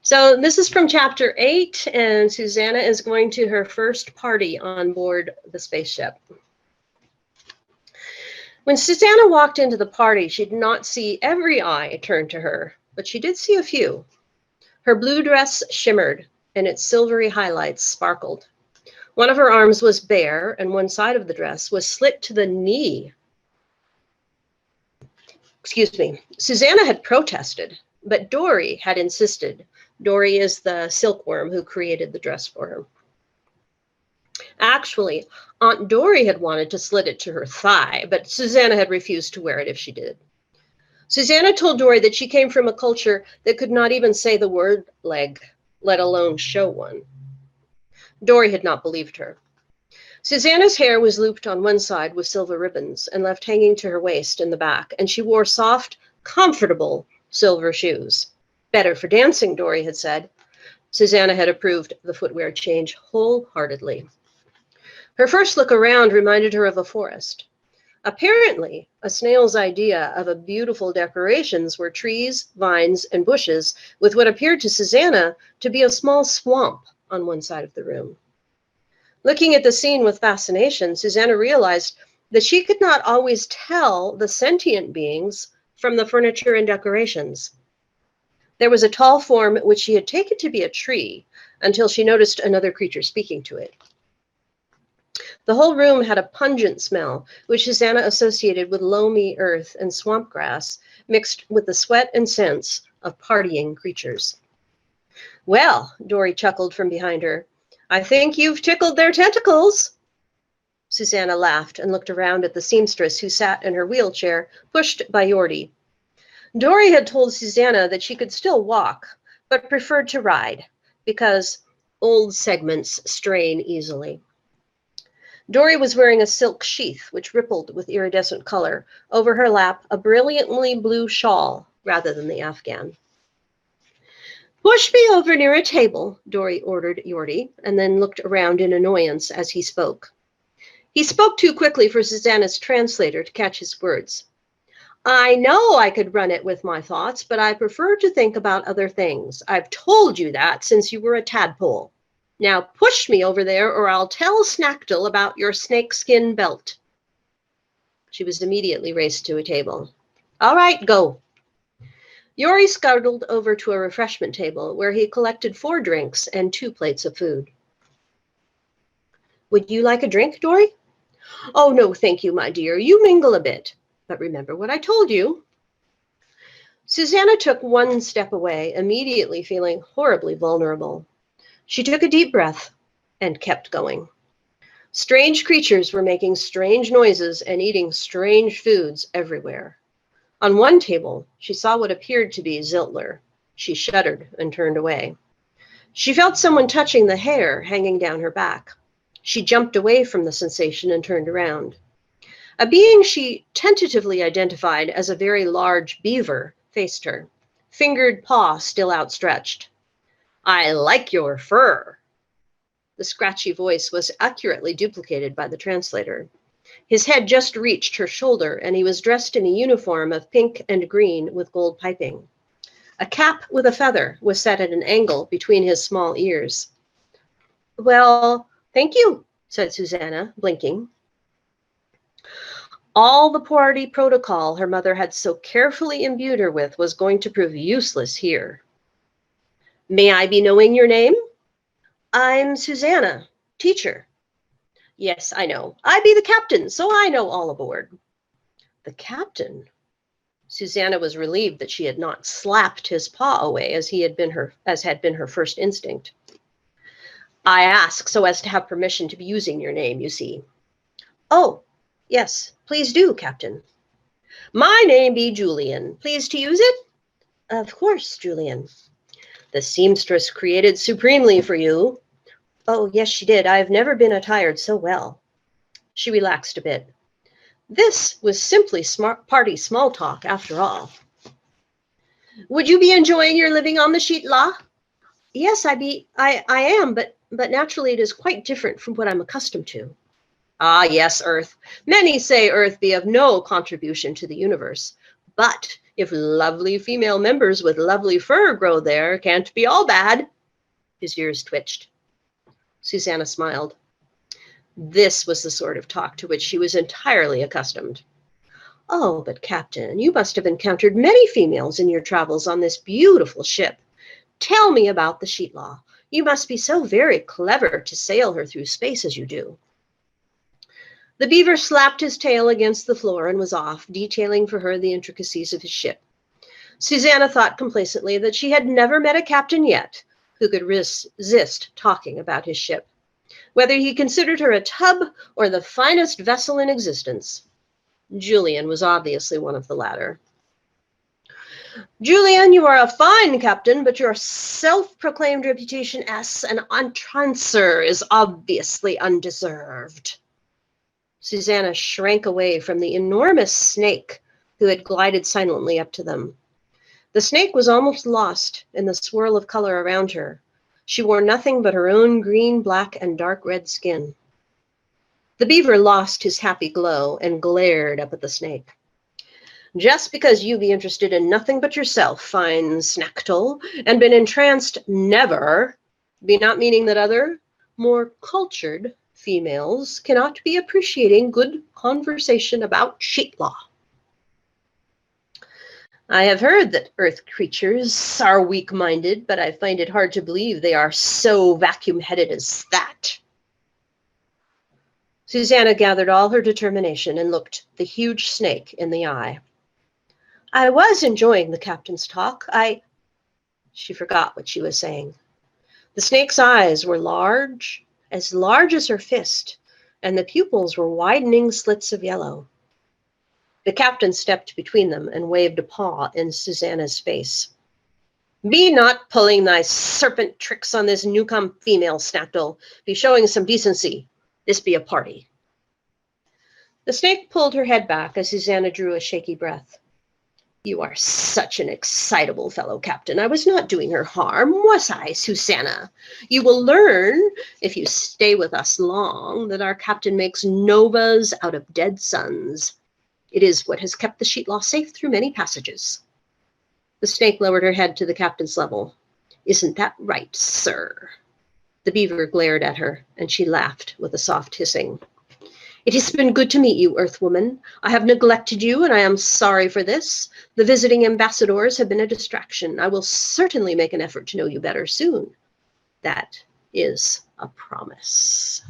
So this is from chapter 8, and Susannah is going to her first party on board the spaceship. When Susannah walked into the party, she did not see every eye turned to her, but she did see a few. Her blue dress shimmered, and its silvery highlights sparkled. One of her arms was bare, and one side of the dress was slit to the knee. Excuse me. Susannah had protested, but Dory had insisted. Dory is the silkworm who created the dress for her. Actually, Aunt Dory had wanted to slit it to her thigh, but Susannah had refused to wear it if she did. Susannah told Dory that she came from a culture that could not even say the word leg, let alone show one. Dory had not believed her. Susannah's hair was looped on one side with silver ribbons and left hanging to her waist in the back, and she wore soft, comfortable silver shoes. Better for dancing, Dory had said. Susannah had approved the footwear change wholeheartedly. Her first look around reminded her of a forest. Apparently, a snail's idea of a beautiful decorations were trees, vines, and bushes with what appeared to Susannah to be a small swamp on one side of the room. Looking at the scene with fascination, Susannah realized that she could not always tell the sentient beings from the furniture and decorations. There was a tall form which she had taken to be a tree until she noticed another creature speaking to it. The whole room had a pungent smell, which Susannah associated with loamy earth and swamp grass, mixed with the sweat and scents of partying creatures. Well, Dory chuckled from behind her, I think you've tickled their tentacles. Susannah laughed and looked around at the seamstress who sat in her wheelchair, pushed by Yorty. Dory had told Susannah that she could still walk, but preferred to ride, because old segments strain easily. Dory was wearing a silk sheath, which rippled with iridescent color, over her lap a brilliantly blue shawl, rather than the Afghan. Push me over near a table, Dory ordered Yorty, and then looked around in annoyance as he spoke. He spoke too quickly for Susannah's translator to catch his words. I know I could run it with my thoughts, but I prefer to think about other things. I've told you that since you were a tadpole. Now push me over there or I'll tell Snackdle about your snakeskin belt. She was immediately raced to a table. All right, go. Yorty scuttled over to a refreshment table where he collected 4 drinks and 2 plates of food. Would you like a drink, Dory? Oh, no, thank you, my dear. You mingle a bit. But remember what I told you. Susannah took 1 step away, immediately feeling horribly vulnerable. She took a deep breath and kept going. Strange creatures were making strange noises and eating strange foods everywhere. On one table, she saw what appeared to be Ziltler. She shuddered and turned away. She felt someone touching the hair hanging down her back. She jumped away from the sensation and turned around. A being she tentatively identified as a very large beaver faced her, fingered paw still outstretched. I like your fur. The scratchy voice was accurately duplicated by the translator. His head just reached her shoulder, and he was dressed in a uniform of pink and green with gold piping. A cap with a feather was set at an angle between his small ears. Well, thank you, said Susannah, blinking. All the party protocol her mother had so carefully imbued her with was going to prove useless here. May I be knowing your name? I'm Susannah, teacher. Yes, I know. I be the captain, so I know all aboard. The captain? Susannah was relieved that she had not slapped his paw away as had been her first instinct. I ask so as to have permission to be using your name, you see. Oh, yes, please do, Captain. My name be Julian. Pleased to use it? Of course, Julian. The seamstress created supremely for you. Oh, yes, she did. I've never been attired so well. She relaxed a bit. This was simply party small talk, after all. Would you be enjoying your living on the sheet, La? Yes, I am, but naturally it is quite different from what I'm accustomed to. Ah, yes, Earth. Many say Earth be of no contribution to the universe, But if lovely female members with lovely fur grow there, can't be all bad. His ears twitched. Susannah smiled. This was the sort of talk to which she was entirely accustomed. Oh, but Captain, you must have encountered many females in your travels on this beautiful ship. Tell me about the Sheetlaw. You must be so very clever to sail her through space as you do. The beaver slapped his tail against the floor and was off, detailing for her the intricacies of his ship. Susannah thought complacently that she had never met a captain yet who could resist talking about his ship, whether he considered her a tub or the finest vessel in existence. Julian was obviously one of the latter. Julian, you are a fine captain, but your self-proclaimed reputation as an entrancer is obviously undeserved. Susannah shrank away from the enormous snake who had glided silently up to them. The snake was almost lost in the swirl of color around her. She wore nothing but her own green, black, and dark red skin. The beaver lost his happy glow and glared up at the snake. Just because you be interested in nothing but yourself, fine snackle, and been entranced never, be not meaning that other, more cultured females cannot be appreciating good conversation about Sheetlaw. I have heard that earth creatures are weak-minded, but I find it hard to believe they are so vacuum-headed as that. Susannah gathered all her determination and looked the huge snake in the eye. I was enjoying the captain's talk. She forgot what she was saying. The snake's eyes were large as her fist, and the pupils were widening slits of yellow. The captain stepped between them and waved a paw in Susannah's face. Be not pulling thy serpent tricks on this newcome female, Snackle. Be showing some decency. This be a party. The snake pulled her head back as Susannah drew a shaky breath. You are such an excitable fellow, Captain. I was not doing her harm, was I, Susannah? You will learn, if you stay with us long, that our captain makes novas out of dead suns. It is what has kept the Sheetlaw safe through many passages. The snake lowered her head to the captain's level. Isn't that right, sir? The beaver glared at her, and she laughed with a soft hissing. It has been good to meet you, Earthwoman. I have neglected you, and I am sorry for this. The visiting ambassadors have been a distraction. I will certainly make an effort to know you better soon. That is a promise.